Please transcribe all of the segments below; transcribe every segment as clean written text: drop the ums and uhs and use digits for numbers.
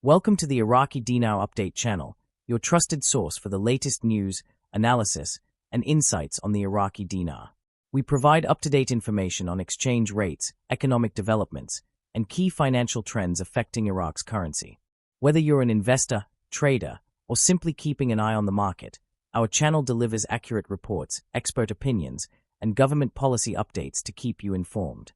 Welcome to the Iraqi Dinar Update channel, your trusted source for the latest news, analysis, and insights on the Iraqi dinar. We provide up-to-date information on exchange rates, economic developments, and key financial trends affecting Iraq's currency. Whether you're an investor, trader, or simply keeping an eye on the market, our channel delivers accurate reports, expert opinions, and government policy updates to keep you informed.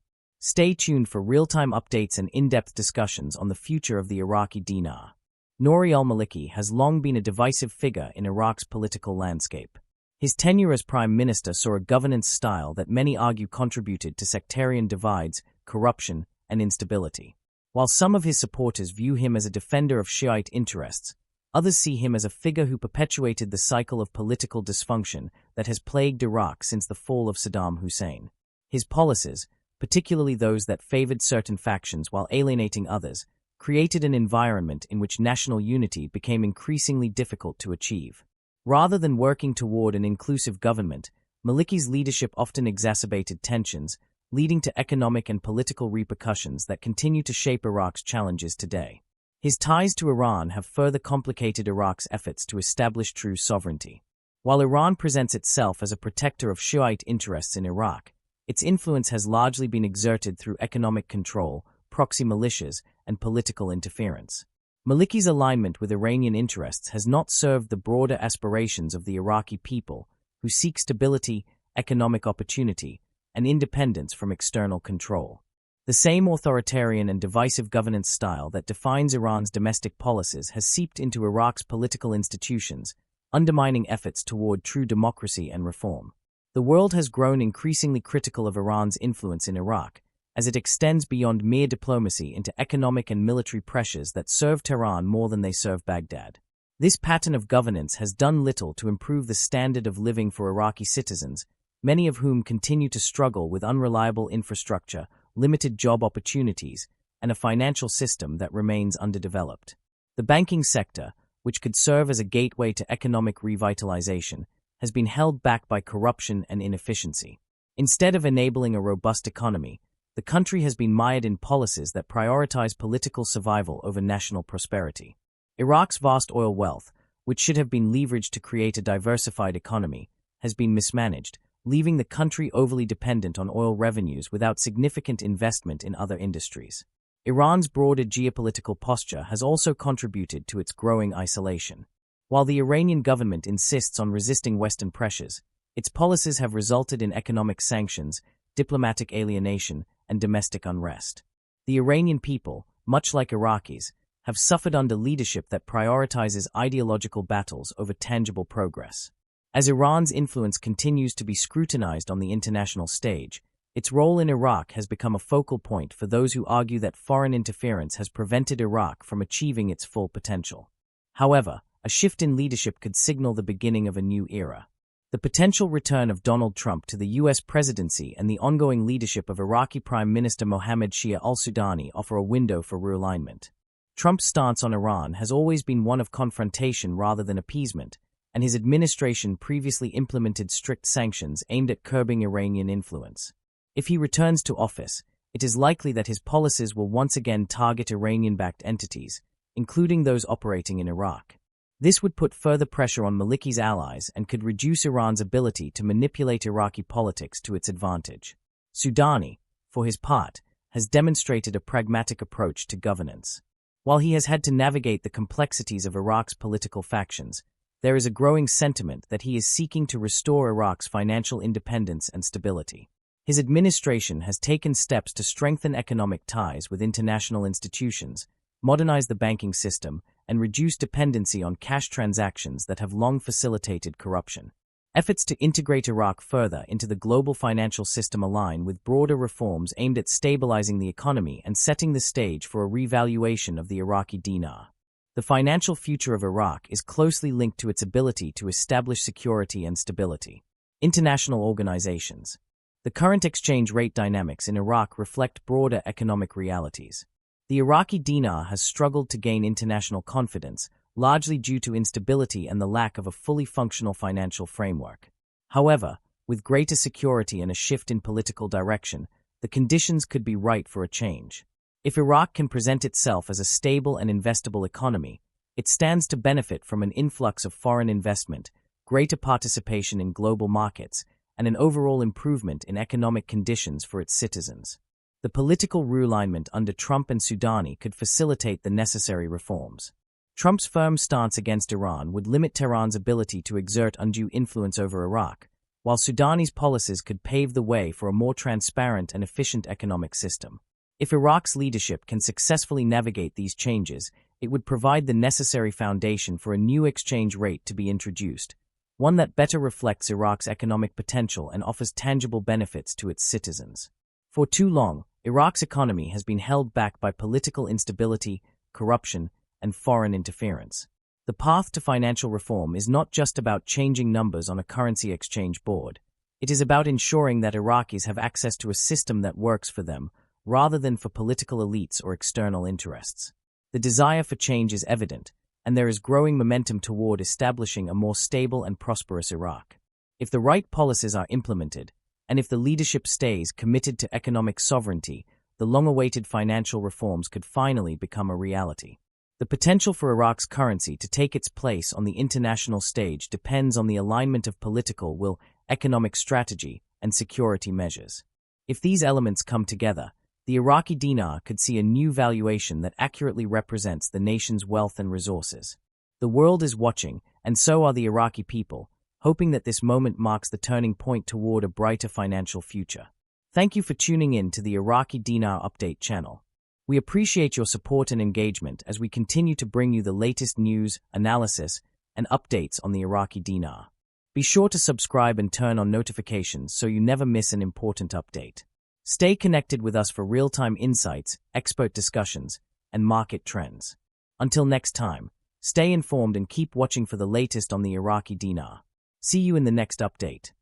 Stay tuned for real-time updates and in-depth discussions on the future of the Iraqi dinar. Nouri al-Maliki has long been a divisive figure in Iraq's political landscape. His tenure as prime minister saw a governance style that many argue contributed to sectarian divides, corruption, and instability. While some of his supporters view him as a defender of Shiite interests, others see him as a figure who perpetuated the cycle of political dysfunction that has plagued Iraq since the fall of Saddam Hussein. His policies, particularly those that favored certain factions while alienating others, created an environment in which national unity became increasingly difficult to achieve. Rather than working toward an inclusive government, Maliki's leadership often exacerbated tensions, leading to economic and political repercussions that continue to shape Iraq's challenges today. His ties to Iran have further complicated Iraq's efforts to establish true sovereignty. While Iran presents itself as a protector of Shiite interests in Iraq, its influence has largely been exerted through economic control, proxy militias, and political interference. Maliki's alignment with Iranian interests has not served the broader aspirations of the Iraqi people, who seek stability, economic opportunity, and independence from external control. The same authoritarian and divisive governance style that defines Iran's domestic policies has seeped into Iraq's political institutions, undermining efforts toward true democracy and reform. The world has grown increasingly critical of Iran's influence in Iraq, as it extends beyond mere diplomacy into economic and military pressures that serve Tehran more than they serve Baghdad. This pattern of governance has done little to improve the standard of living for Iraqi citizens, many of whom continue to struggle with unreliable infrastructure, limited job opportunities, and a financial system that remains underdeveloped. The banking sector, which could serve as a gateway to economic revitalization, has been held back by corruption and inefficiency. Instead of enabling a robust economy, the country has been mired in policies that prioritize political survival over national prosperity. Iraq's vast oil wealth, which should have been leveraged to create a diversified economy, has been mismanaged, leaving the country overly dependent on oil revenues without significant investment in other industries. Iran's broader geopolitical posture has also contributed to its growing isolation. While the Iranian government insists on resisting Western pressures, its policies have resulted in economic sanctions, diplomatic alienation, and domestic unrest. The Iranian people, much like Iraqis, have suffered under leadership that prioritizes ideological battles over tangible progress. As Iran's influence continues to be scrutinized on the international stage, its role in Iraq has become a focal point for those who argue that foreign interference has prevented Iraq from achieving its full potential. However, a shift in leadership could signal the beginning of a new era. The potential return of Donald Trump to the U.S. presidency and the ongoing leadership of Iraqi Prime Minister Mohammed Shia al-Sudani offer a window for realignment. Trump's stance on Iran has always been one of confrontation rather than appeasement, and his administration previously implemented strict sanctions aimed at curbing Iranian influence. If he returns to office, it is likely that his policies will once again target Iranian-backed entities, including those operating in Iraq. This would put further pressure on Maliki's allies and could reduce Iran's ability to manipulate Iraqi politics to its advantage. Sudani, for his part, has demonstrated a pragmatic approach to governance. While he has had to navigate the complexities of Iraq's political factions, there is a growing sentiment that he is seeking to restore Iraq's financial independence and stability. His administration has taken steps to strengthen economic ties with international institutions, modernize the banking system, and reduce dependency on cash transactions that have long facilitated corruption. Efforts to integrate Iraq further into the global financial system align with broader reforms aimed at stabilizing the economy and setting the stage for a revaluation of the Iraqi dinar. The financial future of Iraq is closely linked to its ability to establish security and stability. International organizations. The current exchange rate dynamics in Iraq reflect broader economic realities. The Iraqi dinar has struggled to gain international confidence, largely due to instability and the lack of a fully functional financial framework. However, with greater security and a shift in political direction, the conditions could be right for a change. If Iraq can present itself as a stable and investable economy, it stands to benefit from an influx of foreign investment, greater participation in global markets, and an overall improvement in economic conditions for its citizens. The political realignment under Trump and Soudani could facilitate the necessary reforms. Trump's firm stance against Iran would limit Tehran's ability to exert undue influence over Iraq, while Soudani's policies could pave the way for a more transparent and efficient economic system. If Iraq's leadership can successfully navigate these changes, it would provide the necessary foundation for a new exchange rate to be introduced, one that better reflects Iraq's economic potential and offers tangible benefits to its citizens. For too long, Iraq's economy has been held back by political instability, corruption, and foreign interference. The path to financial reform is not just about changing numbers on a currency exchange board. It is about ensuring that Iraqis have access to a system that works for them, rather than for political elites or external interests. The desire for change is evident, and there is growing momentum toward establishing a more stable and prosperous Iraq. If the right policies are implemented, and if the leadership stays committed to economic sovereignty, the long-awaited financial reforms could finally become a reality. The potential for Iraq's currency to take its place on the international stage depends on the alignment of political will, economic strategy, and security measures. If these elements come together, the Iraqi dinar could see a new valuation that accurately represents the nation's wealth and resources. The world is watching, and so are the Iraqi people, hoping that this moment marks the turning point toward a brighter financial future. Thank you for tuning in to the Iraqi Dinar Update channel. We appreciate your support and engagement as we continue to bring you the latest news, analysis, and updates on the Iraqi dinar. Be sure to subscribe and turn on notifications so you never miss an important update. Stay connected with us for real-time insights, expert discussions, and market trends. Until next time, stay informed and keep watching for the latest on the Iraqi dinar. See you in the next update.